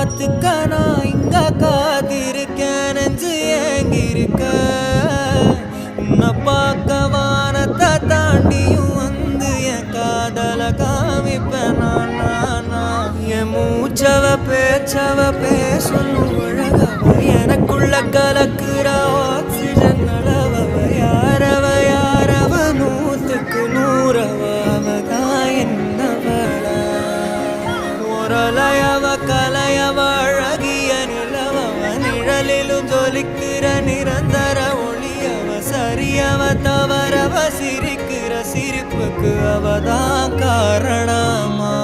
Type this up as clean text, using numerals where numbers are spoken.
காலத்துக்க நான் இங்க காத்திருக்கேன் நெஞ்சு ஏங்கிருக்க உன்னை பார்க்க வானத்தை தாண்டியும் வந்து என் காதல காமிப்பேன் நான் என் மூச்சவ பேச்சவ பேசணும் அழகவ எனக்குள்ள கலக்குற ஆக்சிஜன் அளவவ யாரவ நூத்துக்கு நூறவ அவதான் என்னவள ஒரலையவ கலையவ அழகிய நிலவவ நிழலிலும் ஜொலிக்கிற நிரந்தர ஒளியவ சரியவ தவறவ சிரிக்கிற சிரிப்புக்கு அவதான் காரணமா